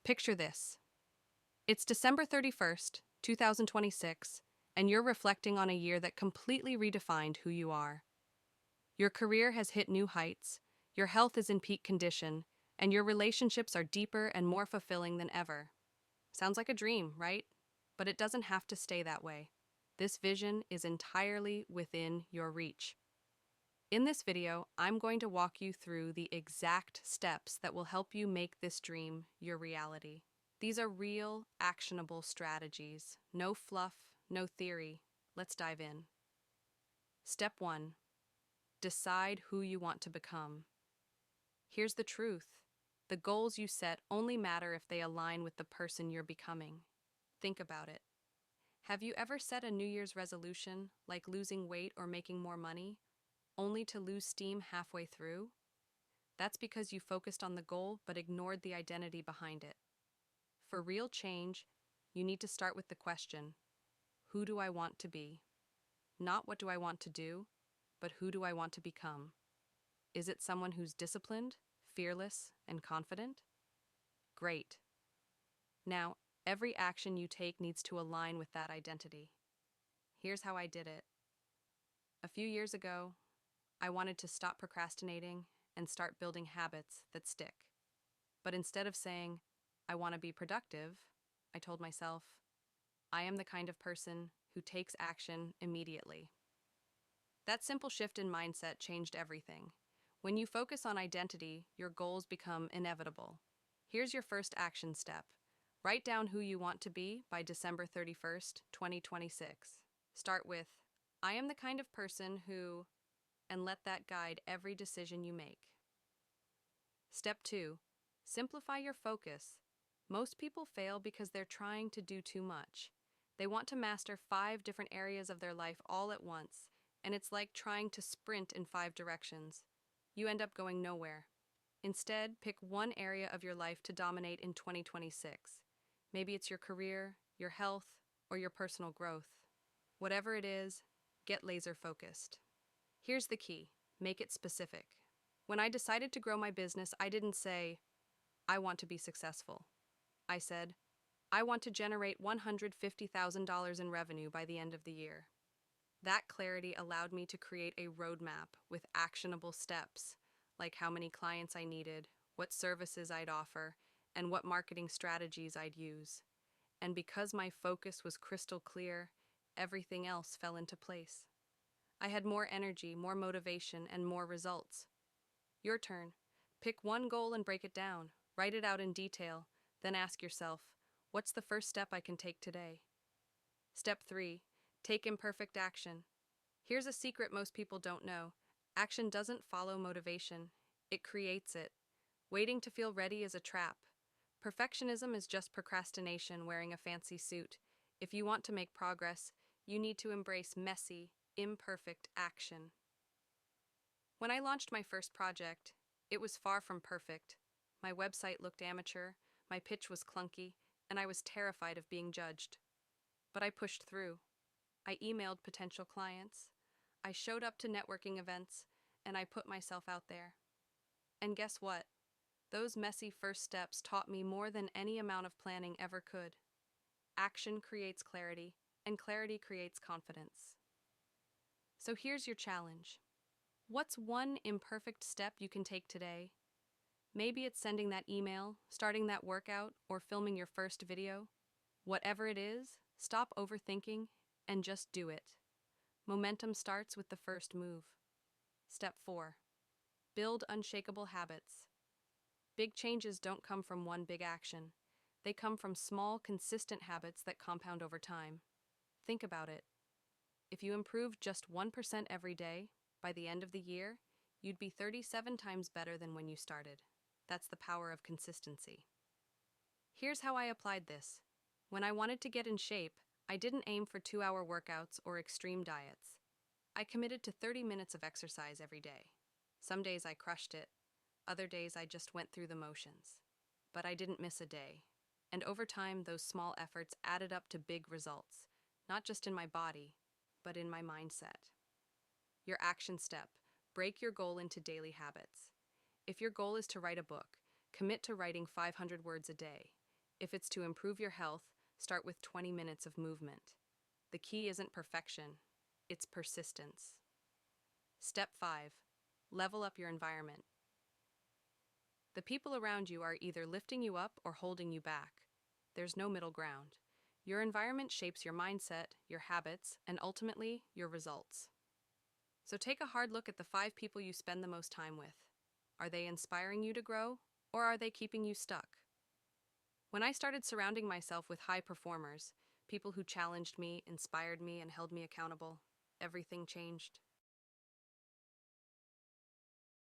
Picture this. It's December 31st, 2026, and you're reflecting on a year that completely redefined who you are. Your career has hit new heights, your health is in peak condition, and your relationships are deeper and more fulfilling than ever. Sounds like a dream, right? But it doesn't have to stay that way. This vision is entirely within your reach. In this video, I'm going to walk you through the exact steps that will help you make this dream your reality. These are real, actionable strategies. No fluff, no theory. Let's dive in. Step 1. Decide who you want to become. Here's the truth. The goals you set only matter if they align with the person you're becoming. Think about it. Have you ever set a New Year's resolution, like losing weight or making more money, only to lose steam halfway through? That's because you focused on the goal but ignored the identity behind it. For real change, you need to start with the question, who do I want to be? Not what do I want to do, but who do I want to become? Is it someone who's disciplined, fearless, and confident? Great. Now, every action you take needs to align with that identity. Here's how I did it. A few years ago, I wanted to stop procrastinating and start building habits that stick. But instead of saying, I want to be productive, I told myself, I am the kind of person who takes action immediately. That simple shift in mindset changed everything. When you focus on identity, your goals become inevitable. Here's your first action step. Write down who you want to be by December 31st, 2026. Start with, I am the kind of person who, and let that guide every decision you make. Step 2. Simplify your focus. Most people fail because they're trying to do too much. They want to master 5 different areas of their life all at once, and it's like trying to sprint in 5 directions. You end up going nowhere. Instead, pick one area of your life to dominate in 2026. Maybe it's your career, your health, or your personal growth. Whatever it is, get laser focused. Here's the key. Make it specific. When I decided to grow my business, I didn't say, I want to be successful. I said, I want to generate $150,000 in revenue by the end of the year. That clarity allowed me to create a roadmap with actionable steps, like how many clients I needed, what services I'd offer, and what marketing strategies I'd use. And because my focus was crystal clear, everything else fell into place. I had more energy, more motivation, and more results. Your turn. Pick one goal and break it down. Write it out in detail. Then ask yourself, what's the first step I can take today? Step 3. Take imperfect action. Here's a secret most people don't know. Action doesn't follow motivation. It creates it. Waiting to feel ready is a trap. Perfectionism is just procrastination wearing a fancy suit. If you want to make progress, you need to embrace messy, imperfect action. When I launched my first project, it was far from perfect. My website looked amateur, my pitch was clunky, and I was terrified of being judged. But I pushed through. I emailed potential clients. I showed up to networking events, and I put myself out there. And guess what? Those messy first steps taught me more than any amount of planning ever could. Action creates clarity, and clarity creates confidence. So here's your challenge. What's one imperfect step you can take today? Maybe it's sending that email, starting that workout, or filming your first video. Whatever it is, stop overthinking and just do it. Momentum starts with the first move. Step 4. Build unshakable habits. Big changes don't come from one big action. They come from small, consistent habits that compound over time. Think about it. If you improve just 1% every day, by the end of the year, you'd be 37 times better than when you started. That's the power of consistency. Here's how I applied this. When I wanted to get in shape, I didn't aim for 2-hour workouts or extreme diets. I committed to 30 minutes of exercise every day. Some days I crushed it. Other days I just went through the motions. But I didn't miss a day. And over time, those small efforts added up to big results, not just in my body, but in my mindset. Your action step. Break your goal into daily habits. If your goal is to write a book, commit to writing 500 words a day. If it's to improve your health, start with 20 minutes of movement. The key isn't perfection, it's persistence. Step 5. Level up your environment. The people around you are either lifting you up or holding you back. There's no middle ground. Your environment shapes your mindset, your habits, and ultimately, your results. So take a hard look at the 5 people you spend the most time with. Are they inspiring you to grow, or are they keeping you stuck? When I started surrounding myself with high performers, people who challenged me, inspired me, and held me accountable, everything changed.